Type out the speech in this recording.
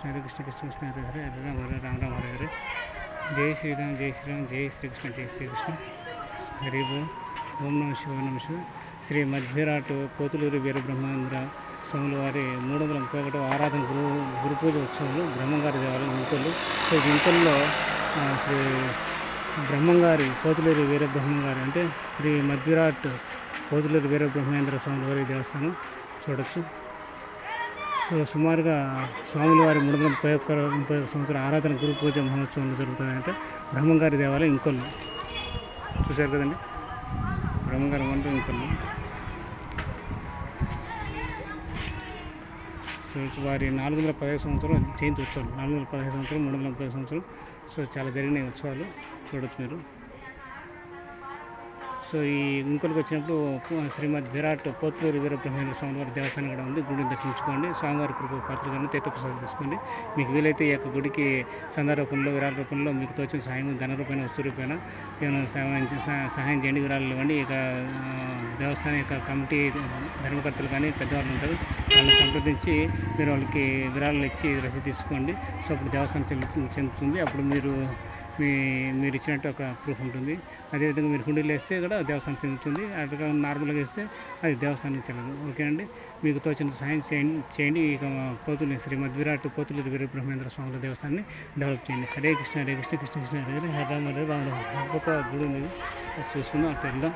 హరే కృష్ణ కృష్ణ కృష్ణ హరే హరే హరే రామ హరే రామ రామ హరే హరే. జై శ్రీరామ్ జై శ్రీరామ్ జై శ్రీకృష్ణ జై శ్రీకృష్ణ. హరి ఓం నమ శివ నమ శివ. శ్రీ మధ్విరాట్ పోతులూరి వీరబ్రహ్మేంద్ర స్వాముల వారి 331వ ఆరాధన గురు పూజ ఉత్సవాలు బ్రహ్మంగారి దేవాలయం ఇంకొల్లు. సో ఇంకొల్లో శ్రీ బ్రహ్మంగారి పోతులూరి వీరబ్రహ్మంగారి అంటే శ్రీ మధ్విరాట్ పోతులూరి వీరబ్రహ్మేంద్ర స్వాముల వారి దేవస్థానం చూడొచ్చు. సో సుమారుగా స్వాముల వారి 331 సంవత్సరాల ఆరాధన గురు పూజ మహోత్సవాలు జరుగుతాయంటే బ్రహ్మంగారి దేవాలయం ఇంకొల్లు. చూశారు కదండి, బ్రహ్మంగారి మందిరం ఇంకొల్లు. సో వారి 415 సంవత్సరం జయంతి ఉత్సవాలు, 415 సంవత్సరం 330 సంవత్సరం. సో చాలా జరిగినాయి ఉత్సవాలు చూడొచ్చు మీరు. సో ఈ ఇంకొకరికి వచ్చినప్పుడు శ్రీమద్ విరాట్ పోతులూరి వీరబ్రహ్మేంద్ర స్వామి వారి దేవస్థానం కూడా ఉంది. గుడిని దర్శించుకోండి. స్వామివారి కృప పాత్రలను తీర్థప్రసాదం తీసుకోండి. మీకు వీలైతే ఈ యొక్క గుడికి చందా రూపంలో విరాళ రూపంలో మీకు తోచిన సహాయం ధన రూపాయన వస్తు రూపాయన ఏమైనా సహాయం చేయండి, విరాళాలు ఇవ్వండి. ఇక దేవస్థానం యొక్క కమిటీ ధర్మకర్తలు కానీ పెద్దవాళ్ళు ఉంటారు, వాళ్ళని సంప్రదించి మీరు వాళ్ళకి విరాళాలు ఇచ్చి రసీదు తీసుకోండి. సో అప్పుడు దేవస్థానం చెందుతుంది. అప్పుడు మీరు ఇచ్చినట్టు ఒక ప్రూఫ్ ఉంటుంది. అదేవిధంగా మీరు హుండీలు వేస్తే కూడా దేవస్థానం చెందుతుంది. అట్లా నార్మల్గా వేస్తే అది దేవస్థానం చెందదు. ఓకేనండి, మీకు తోచిన సహాయం చేయండి. ఇక శ్రీ మధ్విరాట్ పోతులూరి వీరబ్రహ్మేంద్ర స్వాముల దేవస్థానాన్ని డెవలప్ చేయండి. హరే కృష్ణ హరే కృష్ణ కృష్ణ కృష్ణ హరే హరే హరే రామ హరే రామ. గొప్ప గుడి ఉంది, చూసుకుందాం. అక్కడ వెళ్దాం.